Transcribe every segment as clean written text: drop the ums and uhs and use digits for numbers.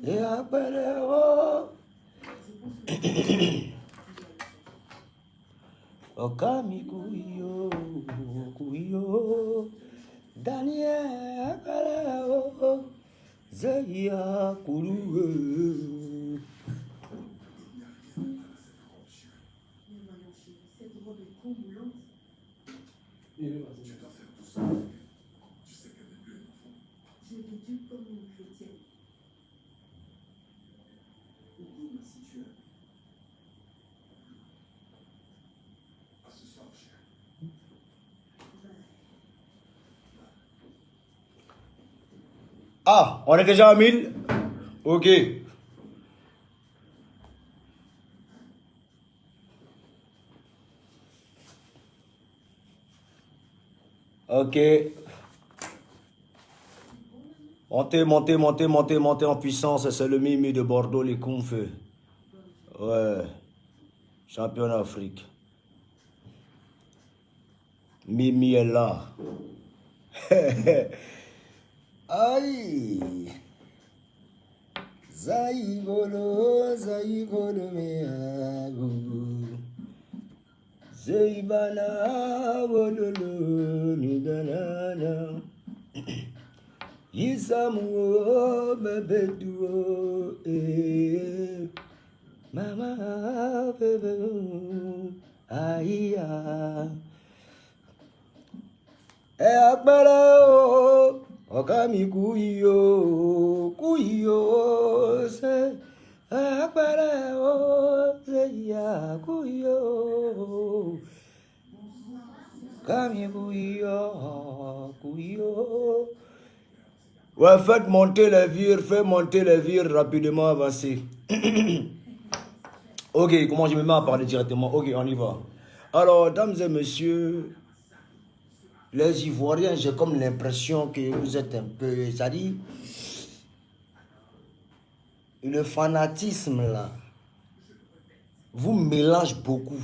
Et après, Okami kuyo, kuyo, Daniel, Zaya kuru. Ah, on est déjà à 1000? Ok. Ok. Montez, montez, montez, montez, montez en puissance. C'est le Mimi de Bordeaux, les Kounfes. Ouais. Champion d'Afrique. Mimi est là. Aïe. Zaïgolo, zaïgolo, meago. Zaïbana, wololo, nidanana. Yisamuo, bebeduo, eh. Mama, bebe, aïe. Akbara Okami kuyo se akbara se ya kuyo Okami kuyo. Ouais, faites monter les vires rapidement, avancez. Ok, comment je me mets à parler directement? Ok, on y va. Alors, dames et messieurs, les Ivoiriens, j'ai comme l'impression que vous êtes un peu... C'est-à-dire, le fanatisme là, vous mélange beaucoup.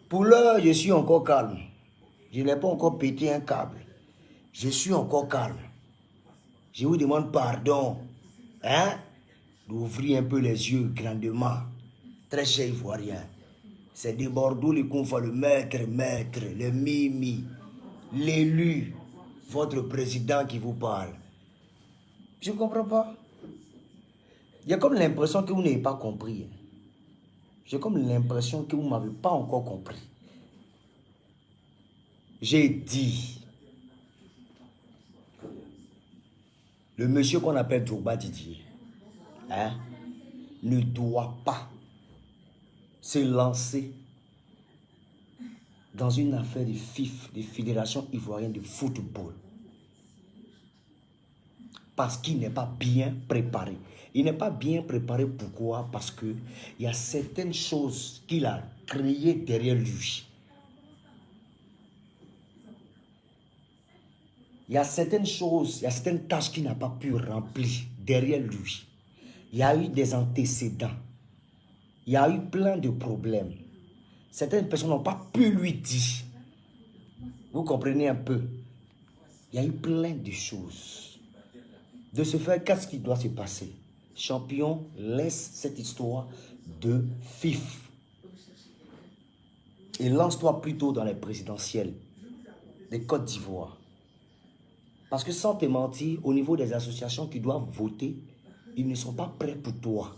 Pour l'heure, je suis encore calme. Je n'ai pas encore pété un câble. Je suis encore calme. Je vous demande pardon. Hein? D'ouvrir un peu les yeux grandement. Très cher Ivoirien. C'est de Bordeaux, le confort, le maître, le mimi, l'élu, votre président qui vous parle. Je ne comprends pas. Il y a comme l'impression que vous n'avez pas compris. J'ai comme l'impression que vous ne m'avez pas encore compris. J'ai dit, le monsieur qu'on appelle Drogba Didier, hein, ne doit pas se lancer dans une affaire de FIF, de Fédération Ivoirienne de Football. Parce qu'il n'est pas bien préparé. Il n'est pas bien préparé, pourquoi? Parce qu'il y a certaines choses qu'il a créées derrière lui. Il y a certaines choses, il y a certaines tâches qu'il n'a pas pu remplir derrière lui. Il y a eu des antécédents. Il y a eu plein de problèmes. Certaines personnes n'ont pas pu lui dire. Vous comprenez un peu? Il y a eu plein de choses. De ce fait, qu'est-ce qui doit se passer? Champion, laisse cette histoire de FIF. Et lance-toi plutôt dans les présidentielles de Côte d'Ivoire. Parce que sans te mentir, au niveau des associations qui doivent voter, ils ne sont pas prêts pour toi.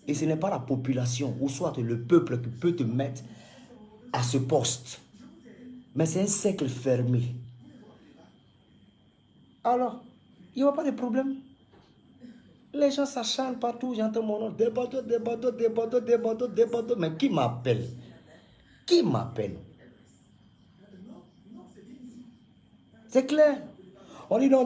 Et ce n'est pas la population ou soit le peuple qui peut te mettre à ce poste. Mais c'est un cercle fermé. Alors, il n'y aura pas de problème. Les gens s'acharnent partout, j'entends mon nom. Des bateaux. Mais qui m'appelle? Qui m'appelle? C'est clair. On dit non,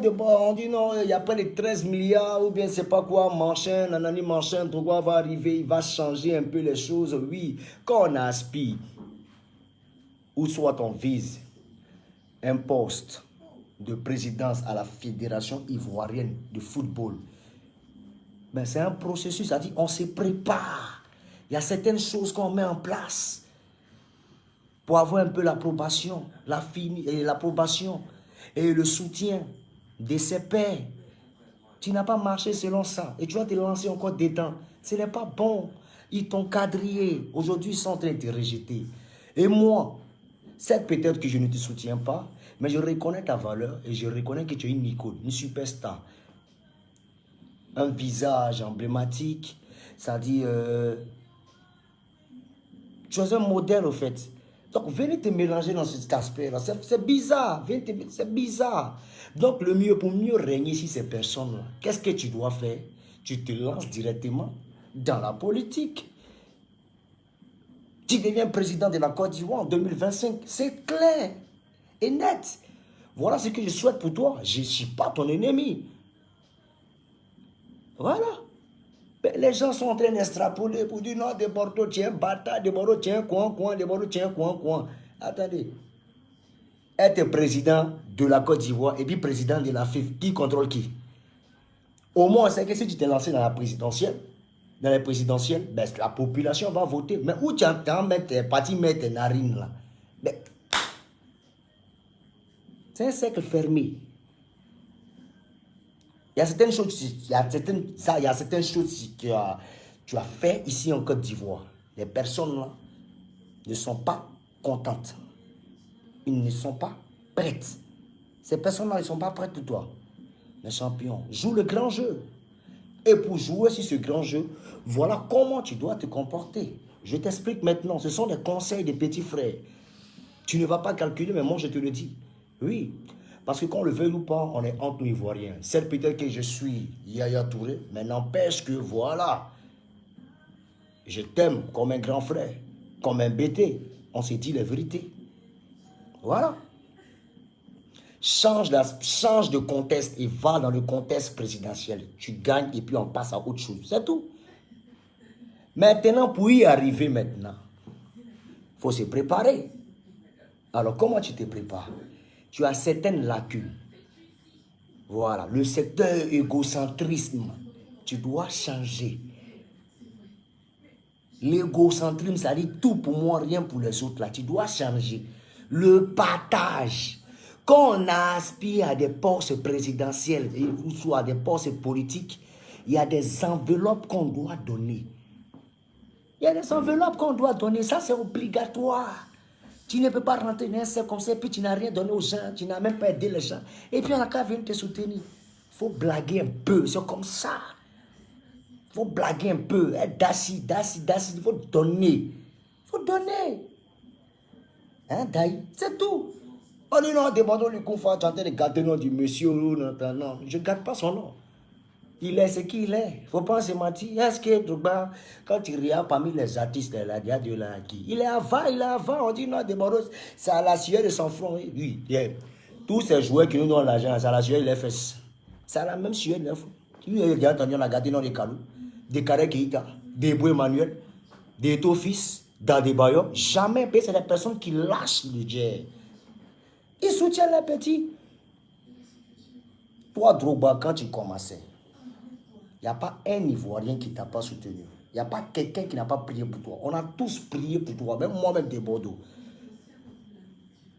il y a pas de 13 milliards ou bien c'est pas quoi, machin, nanani, machin, tout quoi va arriver, il va changer un peu les choses. Oui, quand on aspire, ou soit on vise un poste de présidence à la Fédération Ivoirienne de Football, ben c'est un processus, c'est-à-dire on se prépare. Il y a certaines choses qu'on met en place pour avoir un peu l'approbation, l'approbation et le soutien de ses pairs. Tu n'as pas marché selon ça. Et tu vas te lancer encore dedans. Ce n'est pas bon. Ils t'ont quadrillé. Aujourd'hui, ils sont en train de te rejeter. Et moi, c'est peut-être que je ne te soutiens pas, mais je reconnais ta valeur et je reconnais que tu es une icône, une superstar. Un visage emblématique, c'est-à-dire, tu es un modèle au fait. Donc, venez te mélanger dans cet aspect-là. C'est bizarre, c'est bizarre. Donc, le mieux, pour mieux régner sur ces personnes-là, qu'est-ce que tu dois faire? Tu te lances directement dans la politique. Tu deviens président de la Côte d'Ivoire en 2025. C'est clair et net. Voilà ce que je souhaite pour toi. Je ne suis pas ton ennemi. Voilà. Mais les gens sont en train d'extrapoler pour dire non, de Bordeaux, tiens, bâtard, de Bordeaux, tiens, coin, de Bordeaux, tiens, coin. Attendez. Être président de la Côte d'Ivoire et puis président de la FIF, qui contrôle qui? Au moins, c'est que si tu t'es lancé dans la présidentielle, ben, la population va voter. Mais où tu entends mettre tes partis, mettre tes narines là? Ben, c'est un cercle fermé. Il y a certaines choses, il y a certaines choses que tu as fait ici en Côte d'Ivoire. Les personnes là ne sont pas contentes. Ils ne sont pas prêtes. Ces personnes-là, ils ne sont pas prêtes pour toi. Les champions, joue le grand jeu. Et pour jouer sur ce grand jeu, voilà comment tu dois te comporter. Je t'explique maintenant. Ce sont des conseils des petits frères. Tu ne vas pas calculer, mais moi je te le dis. Oui. Parce que qu'on le veuille ou pas, on est entre nous Ivoiriens. C'est peut-être que je suis Yaya Touré, mais n'empêche que voilà. Je t'aime comme un grand frère, comme un bêté. On s'est dit la vérité. Voilà. Change de contexte et va dans le contexte présidentiel. Tu gagnes et puis on passe à autre chose. C'est tout. Maintenant, pour y arriver maintenant, il faut se préparer. Alors, comment tu te prépares? Tu as certaines lacunes. Voilà. Le secteur égocentrisme, tu dois changer. L'égocentrisme, ça dit tout pour moi, rien pour les autres. Là, tu dois changer. Le partage. Quand on aspire à des postes présidentiels, ou soit à des postes politiques, il y a des enveloppes qu'on doit donner. Il y a des enveloppes qu'on doit donner. Ça, c'est obligatoire. Tu ne peux pas rentrer dans un cercle comme ça, puis tu n'as rien donné aux gens, tu n'as même pas aidé les gens. Et puis on n'a qu'à venir te soutenir. Il faut blaguer un peu, c'est comme ça. Il faut blaguer un peu. Dassi, il faut donner. Il faut donner. Hein, Daï, c'est tout. On dit non, demandons le confort, tu es en train de garder le nom du monsieur. Non, je ne garde pas son nom. Il est ce qu'il est. Il ne faut pas se mentir. Est-ce que Drogba, quand tu regardes parmi les artistes, là, il y a de la qui. Il est avant. On dit non, Desbordes, c'est à la sueur de son front. Oui, yeah. Tous ces joueurs qui nous donnent l'argent, c'est à la sueur de leurs fesses. C'est à la même sueur de leurs fesses. Tu regardes, on a gardé dans les calous. Des Kare Keita, des Boué Emmanuel, des Tofis, dans des Bayo. Jamais, c'est des personnes qui lâchent le jet. Ils soutiennent les petits. Toi, Drogba, quand tu commençais, il n'y a pas un Ivoirien qui ne t'a pas soutenu. Il n'y a pas quelqu'un qui n'a pas prié pour toi. On a tous prié pour toi, même moi-même de Bordeaux.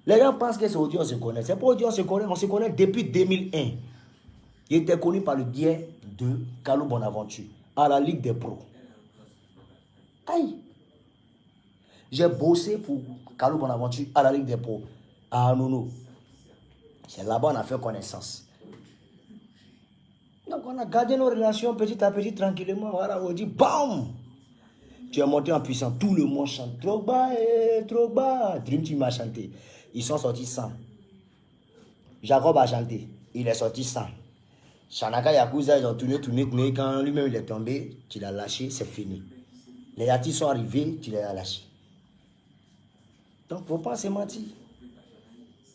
Les gens pensent que c'est Odion se connaît. C'est pas Odion se connaît, on se connaît depuis 2001. Il était connu par le biais de Kalou Bonaventure à la Ligue des Pros. Aïe! J'ai bossé pour Kalou Bonaventure à la Ligue des Pros, à Anono. C'est là-bas qu'on a fait connaissance. Donc on a gardé nos relations petit à petit, tranquillement. Voilà, on dit BAM! Tu es monté en puissance. Tout le monde chante. Drogba, Drogba. Dream Team a chanté. Ils sont sortis sans. Jacob a chanté. Il est sorti sans. Shanaka Yakuza, ils ont tourné. Quand lui-même il est tombé, tu l'as lâché, c'est fini. Les artistes sont arrivés, tu les as lâchés. Donc, il ne faut pas se mentir.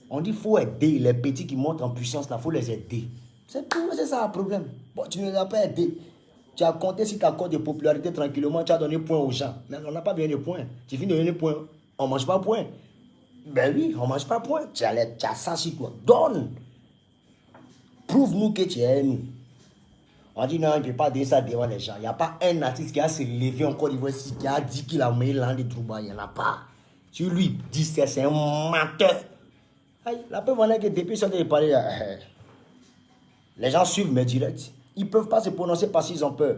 On dit qu'il faut aider les petits qui montent en puissance, il faut les aider. C'est tout, c'est ça le problème. Bon, tu ne les as pas aidés. Tu as compté sur ta cote de popularité tranquillement, tu as donné point aux gens. Mais on n'a pas bien de points. Tu finis de donner point. On ne mange pas point. Ben oui, on ne mange pas point. Tu as ça sur toi. Donne. Prouve-nous que tu es nous. On dit non, il ne peut pas dire ça devant les gens. Il n'y a pas un artiste qui a se levé en Côte d'Ivoire qui a dit qu'il a meilleur langue de Drogba. Il n'y en a pas. Tu lui dis c'est un menteur. La preuve en est que depuis ça, il parlait. Les gens suivent mes directs. Ils ne peuvent pas se prononcer parce qu'ils ont peur.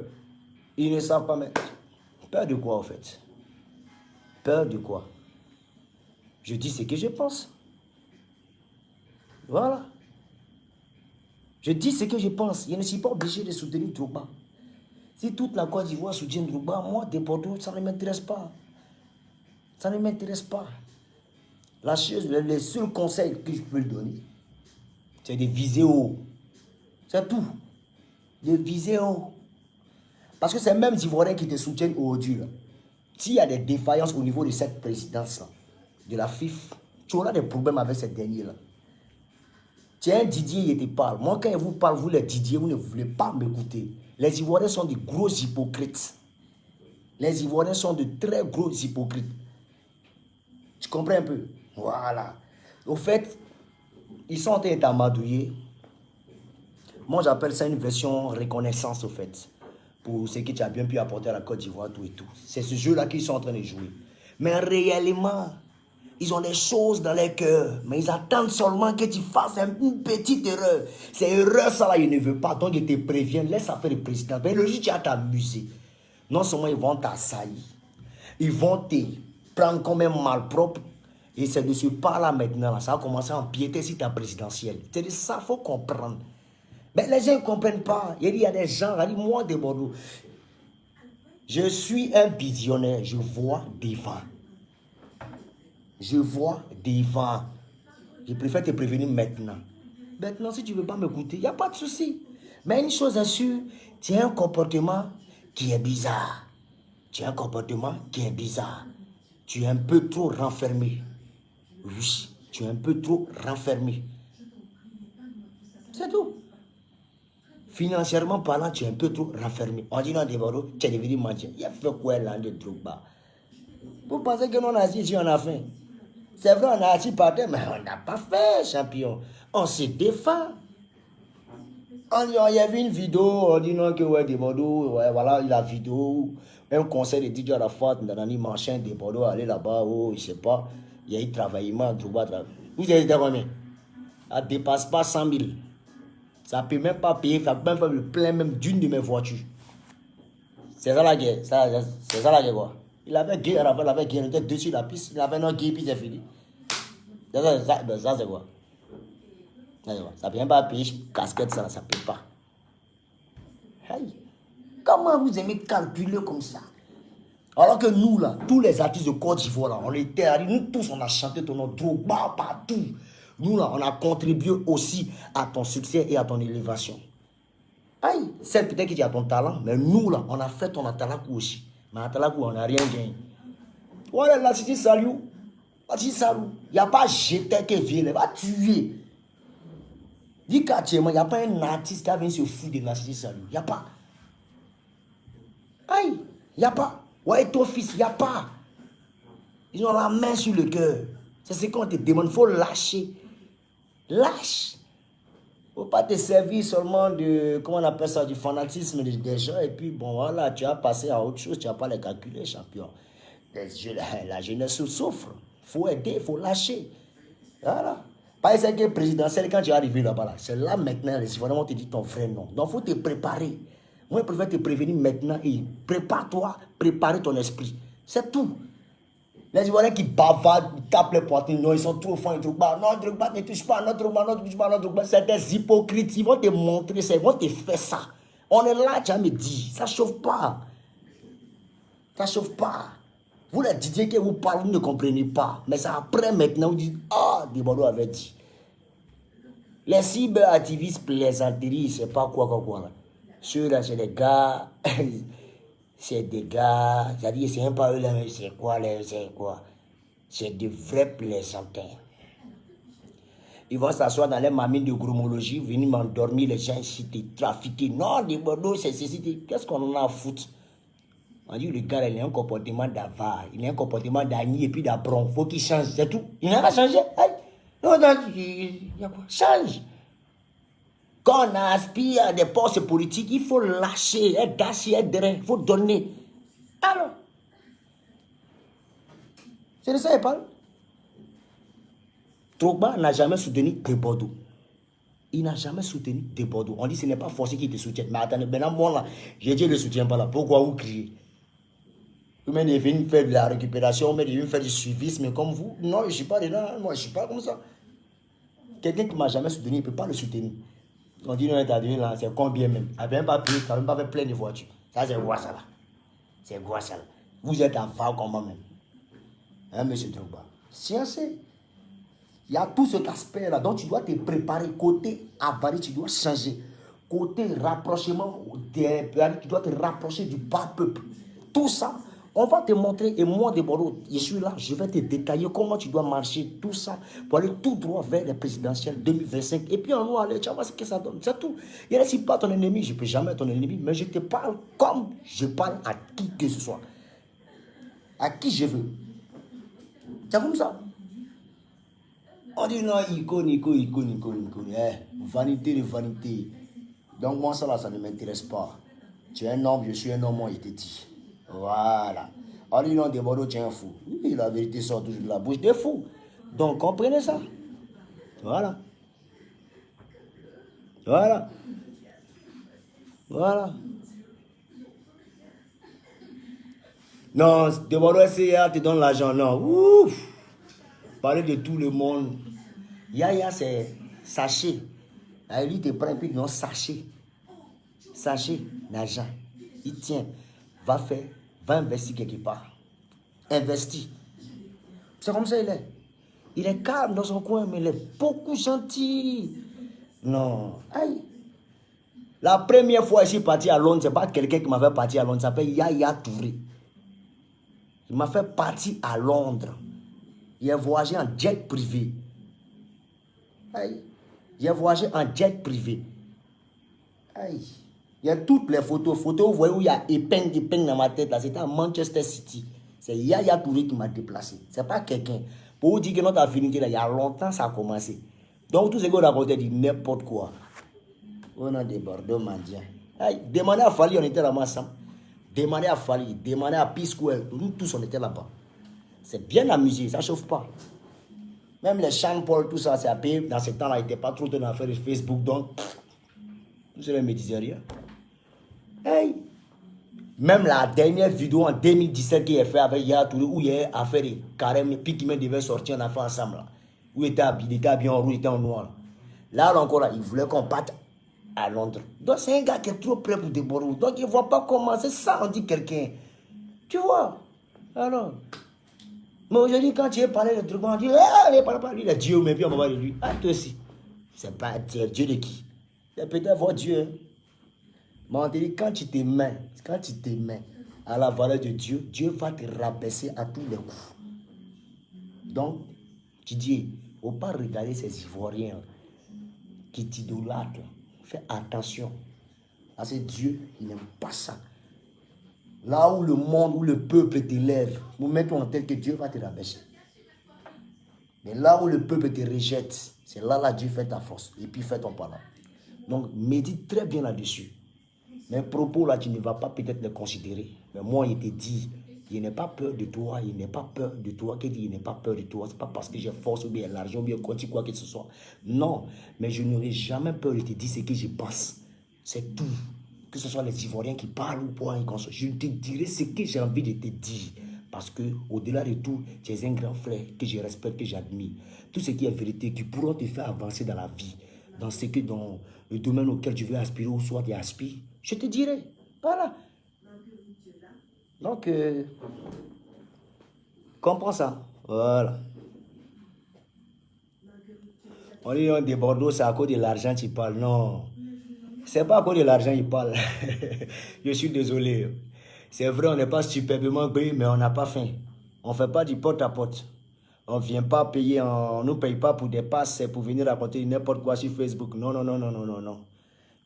Ils ne savent pas mettre. Peur de quoi, en fait? Peur de quoi? Je dis ce que je pense. Voilà. Je dis ce que je pense. Je ne suis pas obligé de soutenir Drogba. Si toute la Côte d'Ivoire soutient Drogba, moi, de Bordeaux, ça ne m'intéresse pas. Ça ne m'intéresse pas. La chose, le seul conseil que je peux lui donner, c'est de viser haut. C'est tout. De viser haut. Parce que c'est même les Ivoiriens qui te soutiennent aujourd'hui. S'il y a des défaillances au niveau de cette présidence-là, de la FIF, tu auras des problèmes avec cette dernière-là. Tiens, un Didier, il te parle. Moi, quand il vous parle, vous les Didier, vous ne voulez pas m'écouter. Les Ivoiriens sont de gros hypocrites. Les Ivoiriens sont de très gros hypocrites. Tu comprends un peu? Voilà. Au fait, ils sont en train d'amadouiller. Moi, j'appelle ça une version reconnaissance, au fait. Pour ce que tu as bien pu apporter à la Côte d'Ivoire, tout et tout. C'est ce jeu-là qu'ils sont en train de jouer. Mais réellement, ils ont des choses dans leur cœur. Mais ils attendent seulement que tu fasses une petite erreur. Ces erreurs, ça là, ils ne veulent pas. Donc, ils te préviennent. Laisse ça faire le président. Mais le jour tu vas t'amuser. Non seulement ils vont t'assaillir, ils vont te prendre comme un malpropre. Et c'est de ce pas-là maintenant, là, ça va commencer à empiéter sur ta présidentielle. C'est de ça qu'il faut comprendre. Mais les gens ne comprennent pas. Il y a des gens, moi de Bordeaux, je suis un visionnaire, je vois devant. Je vois devant. Je préfère te prévenir maintenant. Maintenant, si tu ne veux pas m'écouter, il n'y a pas de souci. Mais une chose est sûre, tu as un comportement qui est bizarre. Tu as un comportement qui est bizarre. Tu es un peu trop renfermé. Oui, tu es un peu trop renfermé. C'est tout. Financièrement parlant, tu es un peu trop renfermé. On dit non, Bordeaux, tu es devenu mendiant. Il a fait quoi là de Drogba? Vous pensez que nous, on a dit, on a fait? C'est vrai, on a assis par terre, mais on n'a pas fait, champion. On se défend. Il y a vu une vidéo, on dit non, que ouais, de Bordeaux, ouais, voilà, la vidéo, un conseil de DJ Arafat, dans machin de Bordeaux, aller là-bas, oh, je sais pas, il y a eu travaillement, Drogba, vous avez dit combien? Ça ne dépasse pas 100 000. Ça ne peut même pas payer, ça peut même faire le plein même d'une de mes voitures. C'est ça la guerre, c'est ça la guerre quoi. Il avait gué, Arafat, il avait gué, il était dessus la piste, il avait non gué, puis c'est fini. Ça c'est quoi? Ça ne vient pas payer casquette, ça ne peut pas. Hey. Comment vous aimez calculer comme ça? Alors que nous, là, tous les artistes de Côte d'Ivoire, là, on était arrivés, nous tous, on a chanté ton nom, Drogba partout. Nous, là, on a contribué aussi à ton succès et à ton élévation. Aïe, c'est peut-être que tu as ton talent, mais nous, là, on a fait ton Atalakou aussi. Mais Atalakou, on n'a rien gagné. Voilà, la cité salut. Il n'y a pas jeté que vient, il va tuer. Dis qu'actuellement, il n'y a pas un artiste qui a venu se foutre de la cité salut. Il n'y a pas. Aïe, il n'y a pas. Ouais, ton fils, il n'y a pas. Ils ont la main sur le cœur. C'est ce qu'on te demande, il faut lâcher. Lâche. Il ne faut pas te servir seulement de, comment on appelle ça, du fanatisme des gens. Et puis, bon, voilà, tu as passé à autre chose, tu n'as pas les calculer, champion. La jeunesse souffre. Il faut aider, il faut lâcher. Voilà. Pas essayer que présidentiel, quand tu es arrivé là-bas, là, c'est là maintenant, les Ivoiriens vont te dire ton vrai nom. Donc, il faut te préparer. Moi, je préfère te prévenir maintenant et prépare-toi, préparer ton esprit. C'est tout. Les Ivoiriens qui bavardent, ils tapent les poitrines, non, ils sont trop fins, Drogba. Non, Drogba ne touche pas, non, Drogba, non, touche pas, non, Drogba. C'est des hypocrites, ils vont te montrer ça, ils vont te faire ça. On est là, tu as me dit, ça ne chauffe pas. Ça ne chauffe pas. Vous, les Didier que vous parlez, vous ne comprenez pas. Mais c'est après, maintenant, vous dites, ah, Bordeaux avait dit. Les cyberactivistes plaisanteries, je ne sais pas quoi là. Ceux-là, c'est des gars, c'est des gars, c'est-à-dire, c'est un pas eux là, mais c'est quoi. C'est de vrais plaisantins. Ils vont s'asseoir dans les mamines de gromologie, venir m'endormir, les gens ici, te trafiquer. Non, des Bordeaux, c'est ceci. Qu'est-ce qu'on en a à foutre? On dit, le gars, il a un comportement d'avare, il a un comportement d'agni et puis d'abron. Il faut qu'il change, c'est tout. Il n'a pas changé. Non, il y a quoi? Change. Quand on aspire à des postes politiques, il faut lâcher, être dacier, être drain, il faut donner. Alors, c'est de ça qu'il parle. Drogba n'a jamais soutenu que Bordeaux. Il n'a jamais soutenu de Bordeaux. On dit que ce n'est pas forcé qu'il te soutienne. Mais attendez, maintenant, moi là, j'ai dit, je ne le soutiens pas là. Pourquoi vous criez? Vous m'avez venu faire de la récupération, vous m'avez venu faire du suivisme comme vous. Non, je ne suis pas dedans. Moi, je ne suis pas comme ça. Quelqu'un qui ne m'a jamais soutenu, il ne peut pas le soutenir. On dit, non, là, c'est combien même? Il n'a même pas payé, il n'a même pas fait plein de voitures. Ça, c'est quoi ça là? C'est quoi ça là? Vous êtes en phare comme moi même. Hein, monsieur Drogba? Sciencé. Il y a tout cet aspect-là. Donc, tu dois te préparer. Côté avarie, tu dois changer. Côté rapprochement, tu dois te rapprocher du bas peuple. Tout ça, on va te montrer. Et moi, de Bordeaux, je suis là. Je vais te détailler comment tu dois marcher. Tout ça pour aller tout droit vers les présidentielles 2025. Et puis, on va aller, tu vas voir ce que ça donne. C'est tout. Il ne reste pas ton ennemi. Je ne peux jamais être ton ennemi. Mais je te parle comme je parle à qui que ce soit. À qui je veux. C'est comme ça. On dit non, icône. Vanité de vanité. Donc moi, ça là, ça ne m'intéresse pas. Tu es un homme, je suis un homme, il te dit. Voilà. On dit non, de Bordeaux, tu es un fou. Oui, la vérité sort toujours de la bouche des fous. Donc comprenez ça. Voilà. Voilà. Voilà. Non, de Bordeaux, SCA te donne l'argent. Non. Ouf. Parler de tout le monde. Yaya, c'est sachet. Lui, te prend et puis non, sachet. Sachet, l'argent. Il tient. Va investir quelque part. Investir. C'est comme ça il est. Il est calme dans son coin, mais il est beaucoup gentil. Non. Aïe. La première fois que je suis parti à Londres, ce n'est pas quelqu'un qui m'a fait partir à Londres. Il s'appelle Yaya Touré. Il m'a fait partir à Londres. Il a voyagé en jet privé. Aïe. Il a voyagé en jet privé. Aïe. Il y a toutes les photos. Photos, vous voyez où il y a épingle dans ma tête. Là, c'était à Manchester City. C'est Yaya Touré qui m'a déplacé. Ce n'est pas quelqu'un. Pour vous dire que notre affinité, là, il y a longtemps, ça a commencé. Donc, tout ce qu'on racontait, dit n'importe quoi. On a des Bordeaux mendiants. Demandez à Fali, on était là-bas ensemble. Demandez à Fali, demandez à P-Square. Nous tous, on était là-bas. C'est bien amusé, ça ne chauffe pas. Même les Sean Paul, tout ça, c'est à payer. Dans ce temps-là, il n'était pas trop dans l'affaire de Facebook. Donc, tout ça, ne me disait rien. Hey. Même la dernière vidéo en 2017 qu'il a fait avec Yaya Touré, où il y a affaire de carême, puis qui devait sortir en affaire ensemble. Là. Où il était habillé en rouge, il était en noir. Là encore, là, il voulait qu'on parte à Londres. Donc c'est un gars qui est trop prêt pour déborder. Donc il ne voit pas comment. C'est ça, on dit quelqu'un. Tu vois? Alors. Mais aujourd'hui, quand tu es parlé de trucs, on dit, il parle pas, lui, il est Dieu, mais puis on va parler de lui. Ah, toi aussi. C'est pas Dieu de qui? C'est peut-être votre Dieu. Mais on te dit, quand tu te mets à la valeur de Dieu, Dieu va te rabaisser à tous les coups. Donc, tu dis, il ne faut pas regarder ces Ivoiriens qui t'idolâtrent. Fais attention. Parce que Dieu, il n'aime pas ça. Là où le monde, où le peuple t'élève, vous mettez en tête que Dieu va te rabaisser. Mais là où le peuple te rejette, c'est là Dieu fait ta force. Et puis fait ton parlant. Donc, médite très bien là-dessus. Mes propos là, tu ne vas pas peut-être les considérer. Mais moi, il te dit, il n'est pas peur de toi, il n'est pas peur de toi. Qu'il dit, il n'est pas peur de toi. Ce n'est pas parce que j'ai force ou bien l'argent ou bien quoi que ce soit. Non, mais je n'aurai jamais peur de te dire ce que je pense. C'est tout. Que ce soit les Ivoiriens qui parlent ou quoi, je te dirai ce que j'ai envie de te dire. Parce que au-delà de tout, tu es un grand frère que je respecte, que j'admire. Tout ce qui est vérité, qui pourront te faire avancer dans la vie, dans le domaine auquel tu veux aspirer ou soit tu aspires, je te dirai. Voilà. Donc, comprends ça. Voilà. On dit des Bordeaux, c'est à cause de l'argent tu parles. Non. C'est pas à cause de l'argent il parle. Je suis désolé. C'est vrai, on n'est pas superbement gris, mais on n'a pas faim. On ne fait pas du porte-à-porte. On ne vient pas payer, on ne nous paye pas pour des passes, pour venir raconter n'importe quoi sur Facebook. Non, non, non, non, non, non, non.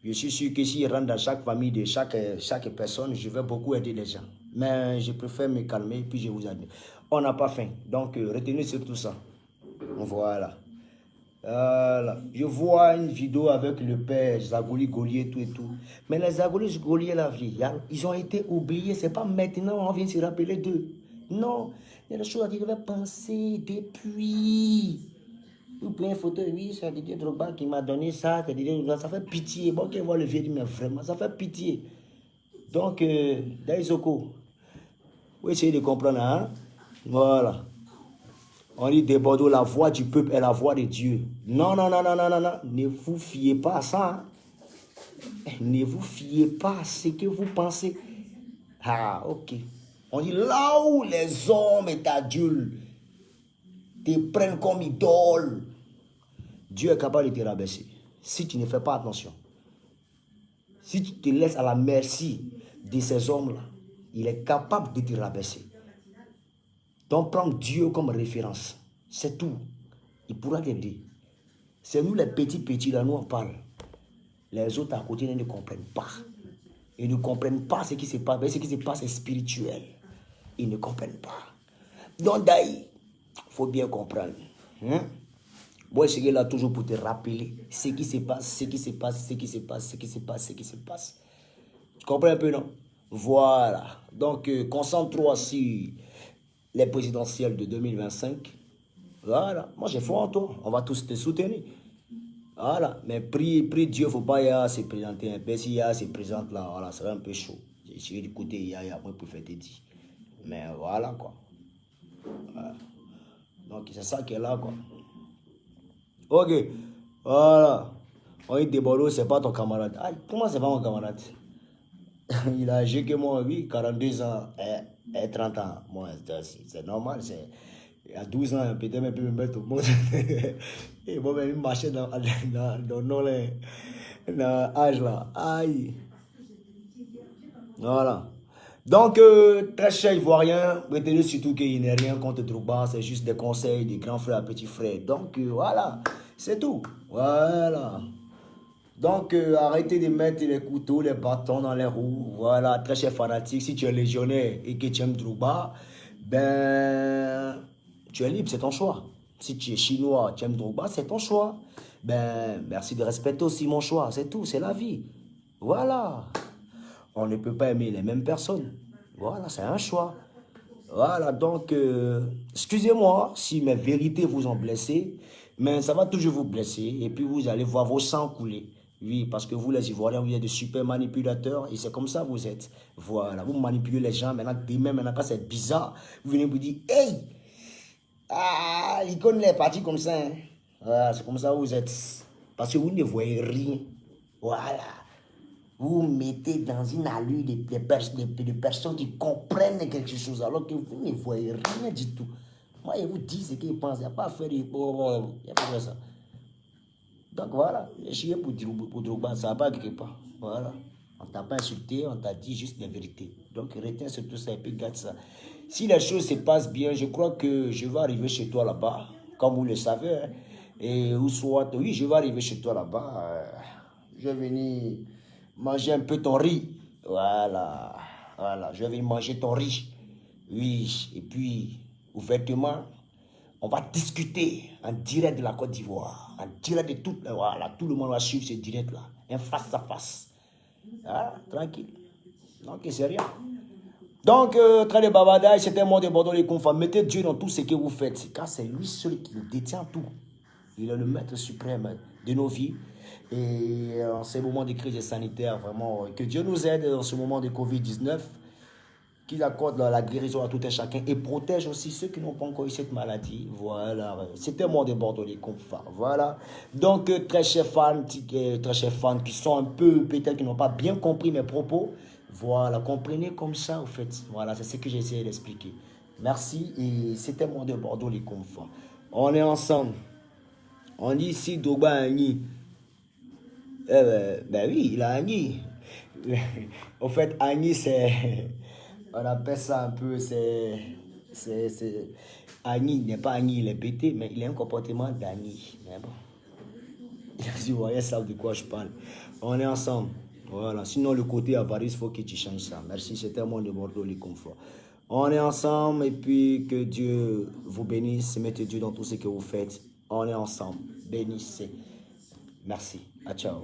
Je suis sûr que si je rentre dans chaque famille de chaque personne, je vais beaucoup aider les gens. Mais je préfère me calmer, puis je vous admets. On n'a pas faim. Donc, retenez sur tout ça. Voilà. Voilà. Je vois une vidéo avec le père Zagoli Golier, tout et tout. Mais les Zagoli Golier, la vie, ils ont été oubliés. Ce n'est pas maintenant on vient se rappeler d'eux. Non. Il y a des choses à dire, penser depuis. Vous prenez une photo, oui, c'est Didier Drogba qui m'a donné ça, c'est Didier Drogba, ça fait pitié. Bon, qu'on voit le vieux, dit, mais vraiment, ça fait pitié. Donc, Daisoko, vous essayez de comprendre, hein? Voilà. On dit des Bordeaux, la voix du peuple est la voix de Dieu. Non, non, non, non, non, non, non. Ne vous fiez pas à ça. Hein? Ne vous fiez pas à ce que vous pensez. Ah, ok. On dit là où les hommes et adultes te prennent comme idole, Dieu est capable de te rabaisser. Si tu ne fais pas attention. Si tu te laisses à la merci de ces hommes-là, il est capable de te rabaisser. Donc, prends Dieu comme référence. C'est tout. Il pourra t'aider. C'est nous les petits, là, nous on parle. Les autres à côté ne comprennent pas. Ils ne comprennent pas ce qui se passe. Mais ce qui se passe est spirituel. Ils ne comprennent pas. Donc, d'ailleurs, il faut bien comprendre. Hein? Moi, je suis là toujours pour te rappeler ce qui se passe, ce qui se passe, ce qui se passe, ce qui se passe, ce qui se passe. Tu comprends un peu, non? Voilà. Donc, concentre-toi sur les présidentielles de 2025. Voilà. Moi, j'ai foi en toi. On va tous te soutenir. Voilà. Mais prie Dieu, il ne faut pas y aller se présenter. Un peu si y a se présente là, voilà, ça va un peu chaud. J'ai essayé d'écouter, il y a moi pour faire te dire. Mais voilà, quoi. Voilà. Donc, c'est ça qui est là, quoi. Ok. Voilà. On dit Bordeaux, c'est pas ton camarade. Ah, comment c'est pas mon camarade? Il a âgé que moi, oui, 42 ans et 30 ans. Moi, c'est normal. Il y a 12 ans, peut-être même peut me mettre au monde. Et moi, même marcher dans l'âge là. Aïe. Voilà. Donc, très cher Ivoirien, retenez surtout qu'il n'est rien contre Drogba, c'est juste des conseils des grands frères, petits frères. Donc, voilà, c'est tout. Voilà. Donc, arrêtez de mettre les couteaux, les bâtons dans les roues. Voilà, très cher fanatique, si tu es légionnaire et que tu aimes Drogba, ben, tu es libre, c'est ton choix. Si tu es chinois, tu aimes Drogba, c'est ton choix. Ben, merci de respecter aussi mon choix, c'est tout, c'est la vie. Voilà. On ne peut pas aimer les mêmes personnes. Voilà, c'est un choix. Voilà, donc, excusez-moi si mes vérités vous ont blessé, mais ça va toujours vous blesser et puis vous allez voir vos sangs couler. Oui, parce que vous, les Ivoiriens, vous êtes de super manipulateurs et c'est comme ça que vous êtes. Voilà, vous manipulez les gens. Maintenant, demain, maintenant, quand c'est bizarre, vous venez vous dire, hey, ah, il connaît les partis comme ça. Hein. Voilà, c'est comme ça que vous êtes. Parce que vous ne voyez rien. Voilà. Vous mettez dans une allure de personnes qui comprennent quelque chose alors que vous ne voyez rien du tout. Moi, je vous dis ce qu'ils pensent. Il n'y a pas à faire de... Il n'y a pas à faire ça. Donc voilà, j'ai chié pour Drogba, ça va pas quelque part. Voilà. On t'a pas insulté, on t'a dit juste la vérité. Donc retiens surtout ça et puis garde ça. Si les choses se passent bien, je crois que je vais arriver chez toi là-bas, comme vous le savez. Hein, et ou soit, oui, je vais arriver chez toi là-bas. Je vais venir manger un peu ton riz. Voilà. Voilà, je vais venir manger ton riz. Oui, et puis, ouvertement, on va discuter en direct de la Côte d'Ivoire, en direct de tout, voilà, tout le monde va suivre ce direct-là, un face à face. Voilà, tranquille. Donc, c'est rien. Donc, très de bavardage, c'était moi de Bordeaux les confins. Mettez Dieu dans tout ce que vous faites, car c'est lui seul qui détient tout. Il est le maître suprême de nos vies. Et en ces moments de crise sanitaire, vraiment, que Dieu nous aide dans ce moment de Covid-19. Qu'il accorde la guérison à tout un chacun et protège aussi ceux qui n'ont pas encore eu cette maladie. Voilà, c'était moi de Bordeaux les confins. Voilà, donc très chers fans qui sont un peu, peut-être qui n'ont pas bien compris mes propos. Voilà, comprenez comme ça au fait. Voilà, c'est ce que j'ai essayé d'expliquer. Merci et c'était moi de Bordeaux les confins. On est ensemble. On dit ici Drogba a un nid. Ben oui, il a un nid. Au fait, Agni, c'est... On appelle ça un peu, Agni n'est pas Agni, il est pété, mais il a un comportement d'Agni. Mais bon, les Ivoiriens savent de quoi je parle. On est ensemble. Voilà. Sinon, le côté avarice, il faut que tu changes ça. Merci, c'était mon de Bordeaux, les conforts. On est ensemble et puis que Dieu vous bénisse. Mettez Dieu dans tout ce que vous faites. On est ensemble. Bénissez. Merci. À ciao.